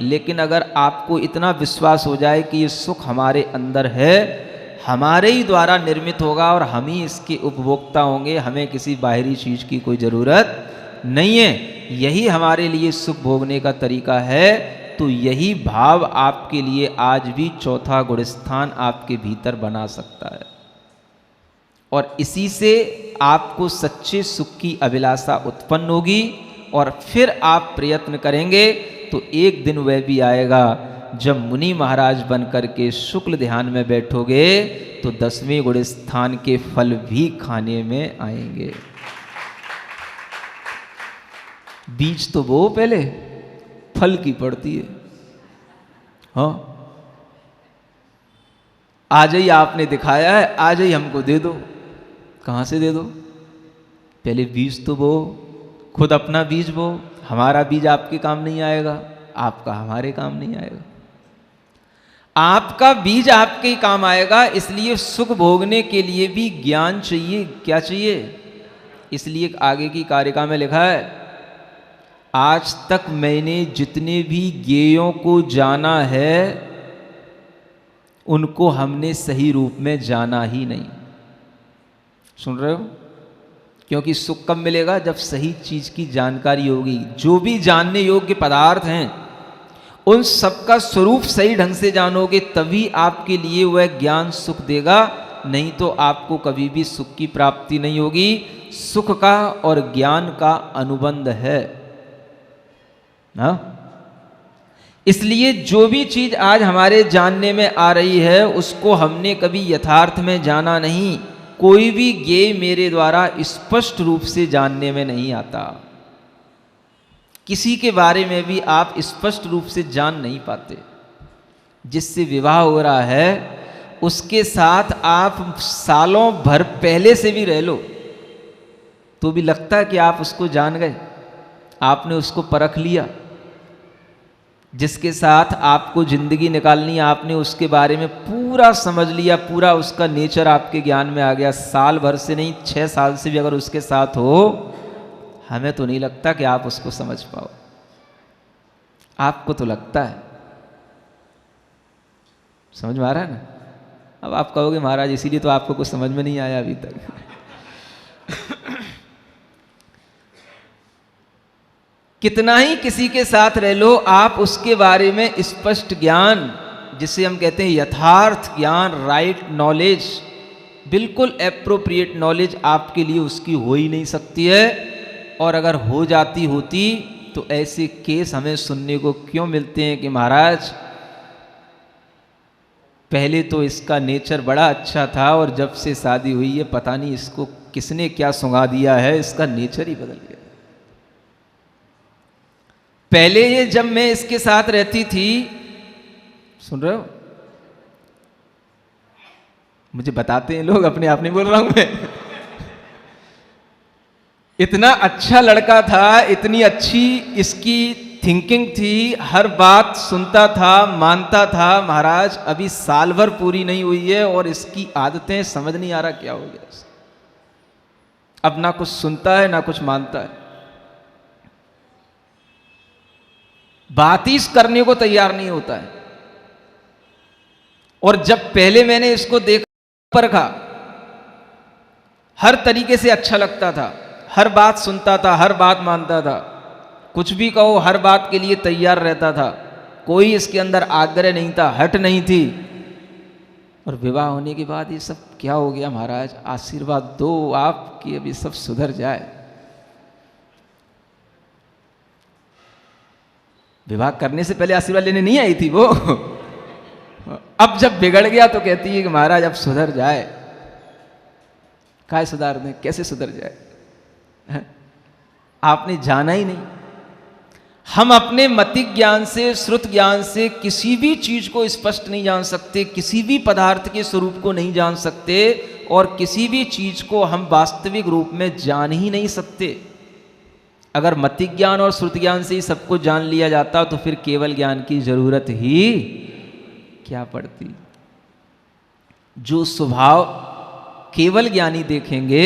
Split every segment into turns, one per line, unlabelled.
लेकिन अगर आपको इतना विश्वास हो जाए कि ये सुख हमारे अंदर है, हमारे ही द्वारा निर्मित होगा और हम ही इसके उपभोक्ता होंगे, हमें किसी बाहरी चीज़ की कोई ज़रूरत नहीं है, यही हमारे लिए सुख भोगने का तरीका है, तो यही भाव आपके लिए आज भी चौथा गुण स्थान आपके भीतर बना सकता है। और इसी से आपको सच्चे सुख की अभिलाषा उत्पन्न होगी और फिर आप प्रयत्न करेंगे तो एक दिन वह भी आएगा जब मुनि महाराज बन करके शुक्ल ध्यान में बैठोगे तो 10वें गुण स्थान के फल भी खाने में आएंगे। बीज तो वो पहले फल की पड़ती है। हाँ, आज ही आपने दिखाया है, आज ही हमको दे दो। कहाँ से दे दो? पहले बीज तो वो, खुद अपना बीज वो। हमारा बीज आपके काम नहीं आएगा, आपका हमारे काम नहीं आएगा। आपका बीज आपके ही काम आएगा। इसलिए सुख भोगने के लिए भी ज्ञान चाहिए। क्या चाहिए? इसलिए आगे की कारिका में लिखा है, आज तक मैंने जितने भी ज्ञेयों को जाना है उनको हमने सही रूप में जाना ही नहीं। सुन रहे हो? क्योंकि सुख कब मिलेगा? जब सही चीज की जानकारी होगी। जो भी जानने योग्य पदार्थ हैं उन सबका स्वरूप सही ढंग से जानोगे तभी आपके लिए वह ज्ञान सुख देगा, नहीं तो आपको कभी भी सुख की प्राप्ति नहीं होगी। सुख का और ज्ञान का अनुबंध है ना। इसलिए जो भी चीज आज हमारे जानने में आ रही है उसको हमने कभी यथार्थ में जाना नहीं। कोई भी ज्ञेय मेरे द्वारा स्पष्ट रूप से जानने में नहीं आता। किसी के बारे में भी आप स्पष्ट रूप से जान नहीं पाते। जिससे विवाह हो रहा है उसके साथ आप सालों भर पहले से भी रह लो तो भी लगता है कि आप उसको जान गए, आपने उसको परख लिया। जिसके साथ आपको जिंदगी निकालनी है आपने उसके बारे में पूरा समझ लिया, पूरा उसका नेचर आपके ज्ञान में आ गया। साल भर से नहीं, 6 साल से भी अगर उसके साथ हो, हमें तो नहीं लगता कि आप उसको समझ पाओ। आपको तो लगता है। समझ में आ रहा है ना? अब आप कहोगे महाराज इसीलिए तो आपको कुछ समझ में नहीं आया अभी तक। कितना ही किसी के साथ रह लो, आप उसके बारे में स्पष्ट ज्ञान, जिसे हम कहते हैं यथार्थ ज्ञान, राइट नॉलेज, बिल्कुल एप्रोप्रिएट नॉलेज आपके लिए उसकी हो ही नहीं सकती है। और अगर हो जाती होती तो ऐसे केस हमें सुनने को क्यों मिलते हैं कि महाराज पहले तो इसका नेचर बड़ा अच्छा था और जब से शादी हुई है पता नहीं इसको किसने क्या सुंघा दिया है, इसका नेचर ही बदल गया। पहले ये जब मैं इसके साथ रहती थी, सुन रहे हो, मुझे बताते हैं लोग, अपने आप नहीं बोल रहा हूं मैं, इतना अच्छा लड़का था, इतनी अच्छी इसकी थिंकिंग थी, हर बात सुनता था, मानता था। महाराज अभी साल भर पूरी नहीं हुई है और इसकी आदतें समझ नहीं आ रहा क्या हो गया। अब ना कुछ सुनता है ना कुछ मानता है, बात ही करने को तैयार नहीं होता है। और जब पहले मैंने इसको देखा परखा, हर तरीके से अच्छा लगता था, हर बात सुनता था, हर बात मानता था, कुछ भी कहो हर बात के लिए तैयार रहता था, कोई इसके अंदर आग्रह नहीं था, हट नहीं थी। और विवाह होने के बाद ये सब क्या हो गया महाराज? आशीर्वाद दो आप कि अभी सब सुधर जाए। विवाह करने से पहले आशीर्वाद लेने नहीं आई थी वो। अब जब बिगड़ गया तो कहती है कि महाराज अब सुधर जाए। काय सुधार दें, कैसे सुधर जाए? आपने जाना ही नहीं। हम अपने मतिक ज्ञान से, श्रुत ज्ञान से किसी भी चीज को स्पष्ट नहीं जान सकते, किसी भी पदार्थ के स्वरूप को नहीं जान सकते, और किसी भी चीज को हम वास्तविक रूप में जान ही नहीं सकते। अगर मतिक ज्ञान और श्रुत ज्ञान से ही सब कुछ जान लिया जाता तो फिर केवल ज्ञान की जरूरत ही क्या पड़ती। जो स्वभाव केवल ज्ञानी देखेंगे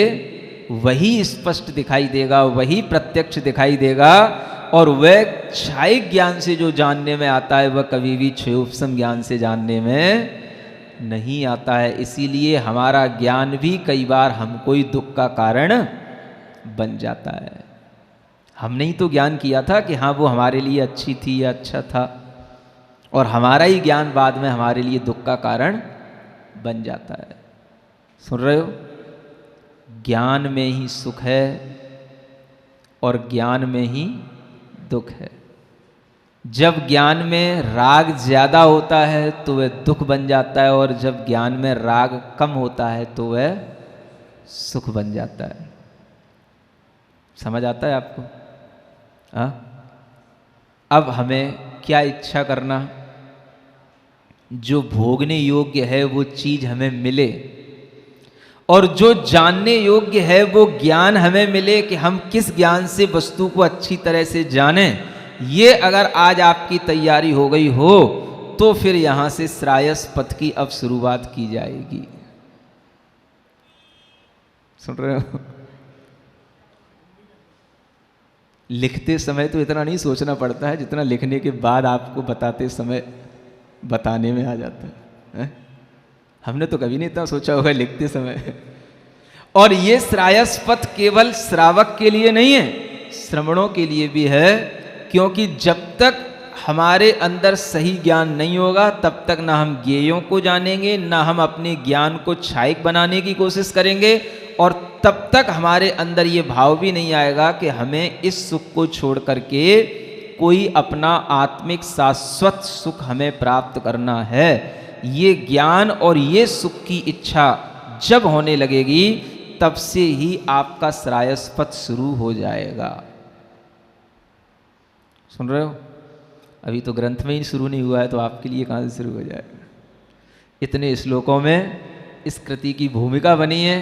वही स्पष्ट दिखाई देगा, वही प्रत्यक्ष दिखाई देगा। और वह क्षायिक ज्ञान से जो जानने में आता है वह कभी भी क्षयोपशम ज्ञान से जानने में नहीं आता है। इसीलिए हमारा ज्ञान भी कई बार हमको ही दुख का कारण बन जाता है। हमने ही तो ज्ञान किया था कि हाँ वो हमारे लिए अच्छी थी या अच्छा था, और हमारा ही ज्ञान बाद में हमारे लिए दुख का कारण बन जाता है। सुन रहे हो? ज्ञान में ही सुख है और ज्ञान में ही दुख है। जब ज्ञान में राग ज़्यादा होता है तो वह दुख बन जाता है, और जब ज्ञान में राग कम होता है तो वह सुख बन जाता है। समझ आता है आपको? हाँ? अब हमें क्या इच्छा करना? जो भोगने योग्य है वो चीज़ हमें मिले, और जो जानने योग्य है वो ज्ञान हमें मिले कि हम किस ज्ञान से वस्तु को अच्छी तरह से जानें। ये अगर आज आपकी तैयारी हो गई हो तो फिर यहां से श्रायस पथ की अब शुरुआत की जाएगी। सुन रहे हो? लिखते समय तो इतना नहीं सोचना पड़ता है जितना लिखने के बाद आपको बताते समय बताने में आ जाता है। हमने तो कभी नहीं इतना सोचा होगा लिखते समय। और ये श्रायस पथ केवल श्रावक के लिए नहीं है, श्रवणों के लिए भी है। क्योंकि जब तक हमारे अंदर सही ज्ञान नहीं होगा तब तक ना हम ज्ञेयों को जानेंगे, ना हम अपने ज्ञान को क्षायिक बनाने की कोशिश करेंगे, और तब तक हमारे अंदर ये भाव भी नहीं आएगा कि हमें इस सुख को छोड़ करके कोई अपना आत्मिक शाश्वत सुख हमें प्राप्त करना है। ये ज्ञान और ये सुख की इच्छा जब होने लगेगी तब से ही आपका श्रायस पथ शुरू हो जाएगा। सुन रहे हो? अभी तो ग्रंथ में ही शुरू नहीं हुआ है तो आपके लिए कहाँ से शुरू हो जाएगा? इतने श्लोकों में इस कृति की भूमिका बनी है।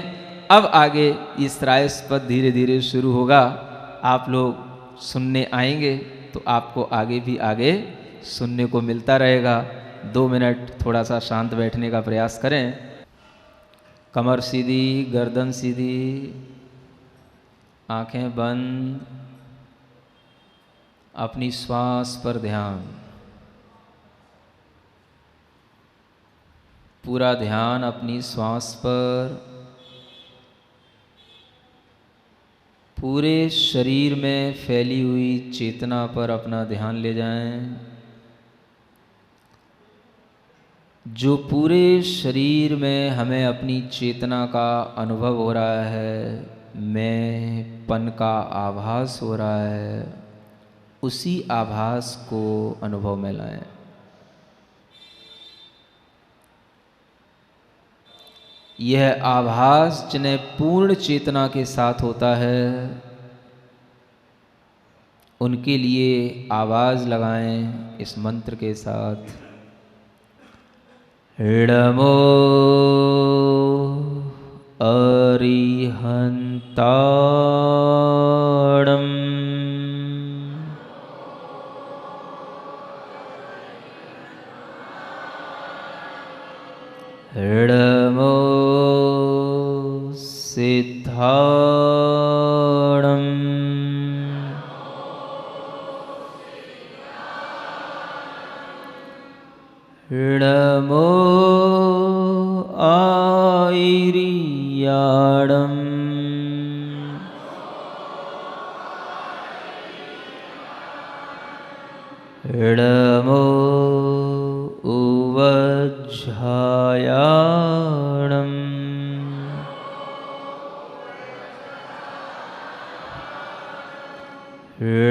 अब आगे ये श्रायस पथ धीरे धीरे शुरू होगा। आप लोग सुनने आएंगे तो आपको आगे भी आगे सुनने को मिलता रहेगा। 2 मिनट थोड़ा सा शांत बैठने का प्रयास करें। कमर सीधी, गर्दन सीधी, आंखें बंद, अपनी श्वास पर ध्यान, पूरा ध्यान अपनी श्वास पर। पूरे शरीर में फैली हुई चेतना पर अपना ध्यान ले जाएं। जो पूरे शरीर में हमें अपनी चेतना का अनुभव हो रहा है, मैंपन का आभास हो रहा है, उसी आभास को अनुभव में लाएं। यह आभास जिन्हें पूर्ण चेतना के साथ होता है उनके लिए आवाज़ लगाएं इस मंत्र के साथ। णमो अरिहंताणम् णमो सिद्धाणम् णमो आयिर्याणम् णमो उवज्झायाणम्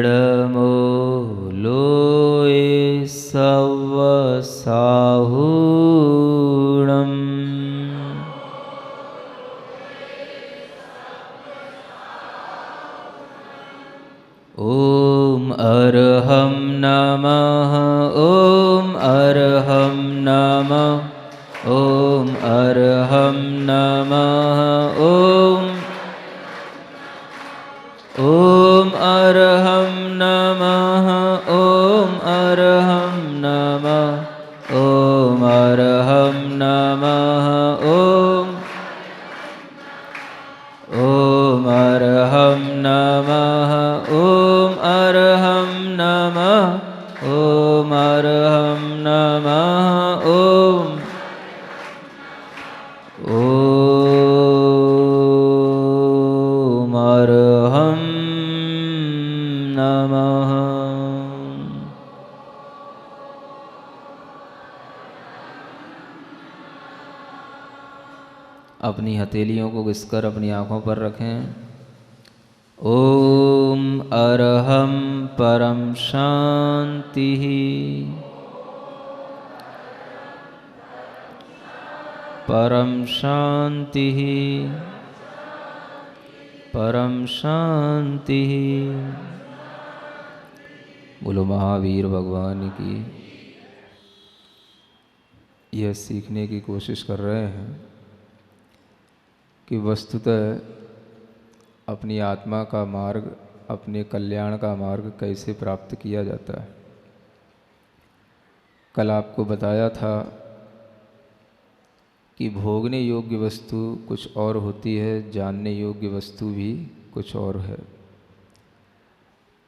णमो लोये सवसाहूणम् ॐ अर्हं नमः ॐ अर्हं नमः ॐ अर्हं नमः ॐ अर्हं नमः ॐ अर्हं नमः ॐ अर्हं नमः ॐ अर्हं नमः ॐ अर्हं अपनी हथेलियों को घिसकर अपनी आँखों पर रखें। ओम अरहम परम शांति। परम शांति। परम शांति। बोलो महावीर भगवान की। यह सीखने की कोशिश कर रहे हैं कि वस्तुतः अपनी आत्मा का मार्ग, अपने कल्याण का मार्ग कैसे प्राप्त किया जाता है। कल आपको बताया था कि भोगने योग्य वस्तु कुछ और होती है, जानने योग्य वस्तु भी कुछ और है,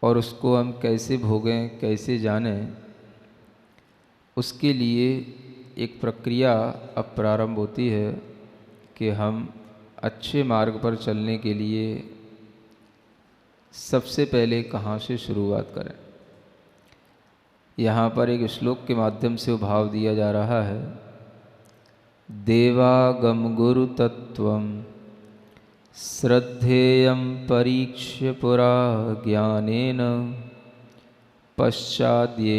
और उसको हम कैसे भोगें, कैसे जानें, उसके लिए एक प्रक्रिया अब प्रारंभ होती है कि हम अच्छे मार्ग पर चलने के लिए सबसे पहले कहाँ से शुरुआत करें। यहाँ पर एक श्लोक के माध्यम से भाव दिया जा रहा है, देवागम गुरु तत्वम श्रद्धेयं परीक्ष्य पुरा ज्ञानेन पश्चाद्येनोभीत्या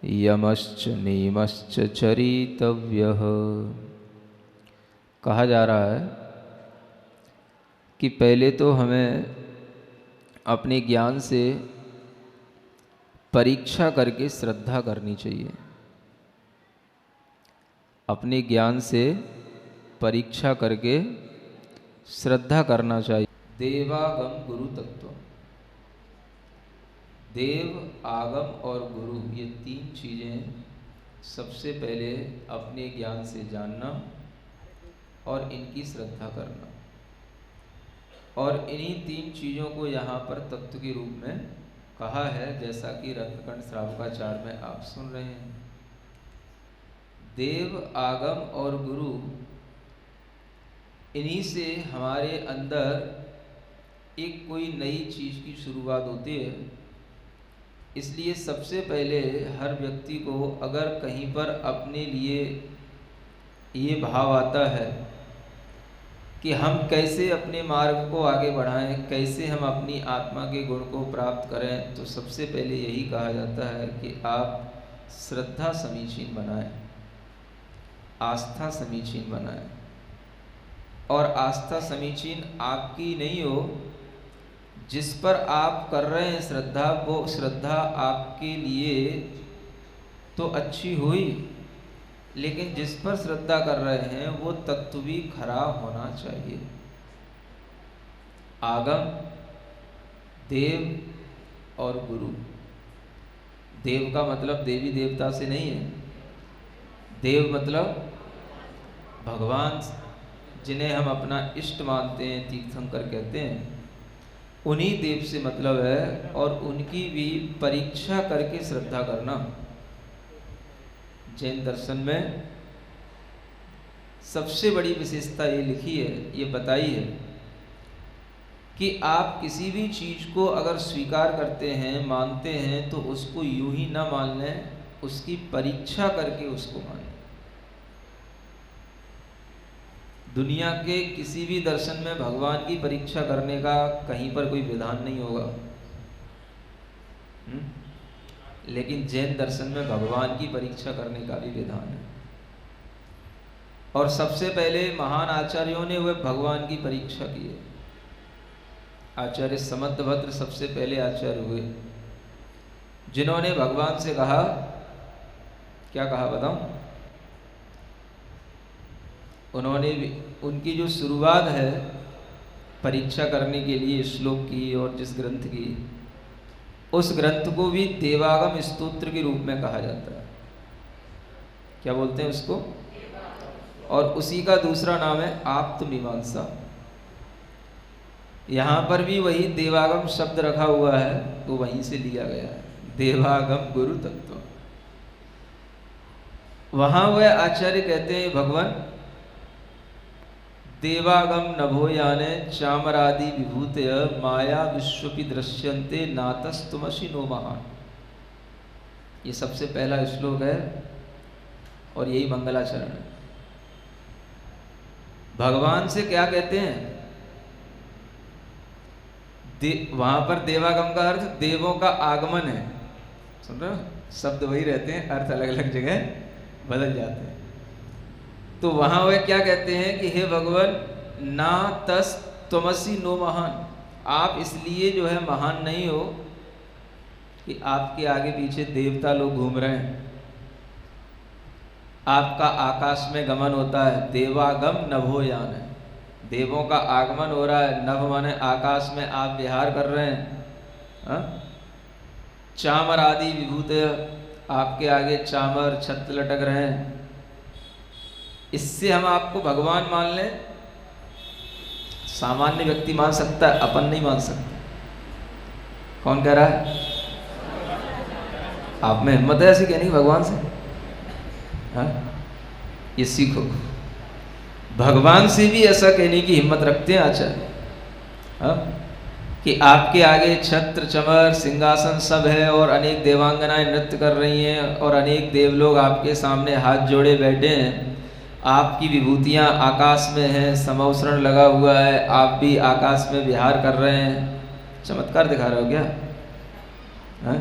यमश्च नियमश्च चरितव्यः। कहा जा रहा है कि पहले तो हमें अपने ज्ञान से परीक्षा करके श्रद्धा करनी चाहिए। अपने ज्ञान से परीक्षा करके श्रद्धा करना चाहिए। देवागम गुरु तत्व, देव, आगम और गुरु, ये तीन चीज़ें सबसे पहले अपने ज्ञान से जानना और इनकी श्रद्धा करना। और इन्हीं तीन चीज़ों को यहाँ पर तत्व के रूप में कहा है, जैसा कि रत्नकंठ श्रावकाचार में आप सुन रहे हैं। देव, आगम और गुरु, इन्हीं से हमारे अंदर एक कोई नई चीज़ की शुरुआत होती है। इसलिए सबसे पहले हर व्यक्ति को अगर कहीं पर अपने लिए ये भाव आता है कि हम कैसे अपने मार्ग को आगे बढ़ाएं, कैसे हम अपनी आत्मा के गुण को प्राप्त करें, तो सबसे पहले यही कहा जाता है कि आप श्रद्धा समीचीन बनाएं, आस्था समीचीन बनाएं। और आस्था समीचीन आपकी नहीं हो, जिस पर आप कर रहे हैं श्रद्धा, वो श्रद्धा आपके लिए तो अच्छी हुई, लेकिन जिस पर श्रद्धा कर रहे हैं वो तत्व भी खराब होना चाहिए। आगम, देव और गुरु। देव का मतलब देवी देवता से नहीं है। देव मतलब भगवान, जिन्हें हम अपना इष्ट मानते हैं, तीर्थंकर कहते हैं, उन्हीं देव से मतलब है। और उनकी भी परीक्षा करके श्रद्धा करना। जैन दर्शन में सबसे बड़ी विशेषता ये लिखी है, ये बताई है कि आप किसी भी चीज़ को अगर स्वीकार करते हैं, मानते हैं, तो उसको यूं ही ना मान लें, उसकी परीक्षा करके उसको मानें। दुनिया के किसी भी दर्शन में भगवान की परीक्षा करने का कहीं पर कोई विधान नहीं होगा, लेकिन जैन दर्शन में भगवान की परीक्षा करने का भी विधान है। और सबसे पहले महान आचार्यों ने वह भगवान की परीक्षा की है। आचार्य समंतभद्र सबसे पहले आचार्य हुए, जिन्होंने भगवान से कहा, क्या कहा बताऊं? उन्होंने उनकी जो शुरुआत है परीक्षा करने के लिए श्लोक की और जिस ग्रंथ की, उस ग्रंथ को भी देवागम स्तोत्र के रूप में कहा जाता है। क्या बोलते हैं उसको? और उसी का दूसरा नाम है आप्त मीमांसा। यहाँ पर भी वही देवागम शब्द रखा हुआ है, तो वहीं से लिया गया है, देवागम गुरु तत्व। वहाँ वह आचार्य कहते हैं, भगवान देवागम नभो याने चामरादि विभूतय माया विश्वपि दृश्यन्ते नातस्तुमसि नो महान। ये सबसे पहला श्लोक है और यही मंगलाचरण है। भगवान से क्या कहते हैं? वहां पर देवागम का अर्थ देवों का आगमन है। सुन रहे हो, शब्द वही रहते हैं, अर्थ अलग अलग जगह बदल जाते हैं। तो वहां वे क्या कहते हैं कि हे भगवान, ना तस त्वमसि नो महान, आप इसलिए जो है महान नहीं हो कि आपके आगे पीछे देवता लोग घूम रहे हैं, आपका आकाश में गमन होता है, देवागम नभोयान है, देवों का आगमन हो रहा है, नभ माने आकाश में आप विहार कर रहे हैं। हा? चामर आदि विभूत, आपके आगे चामर छत्र लटक रहे हैं, इससे हम आपको भगवान मान लें? सामान्य व्यक्ति मान सकता है, अपन नहीं मान सकते। कौन कह रहा है? आप में हिम्मत है ऐसी कहने की भगवान से? हाँ, ये सीखो, भगवान से भी ऐसा कहने की हिम्मत रखते हैं आचार्य। हाँ, कि आपके आगे छत्र चमर सिंहासन सब है और अनेक देवांगनाएं नृत्य कर रही हैं और अनेक देवलोग आपके सामने हाथ जोड़े बैठे हैं, आपकी विभूतियां आकाश में हैं, समवसरण लगा हुआ है, आप भी आकाश में विहार कर रहे हैं, चमत्कार दिखा रहे हो क्या? हाँ?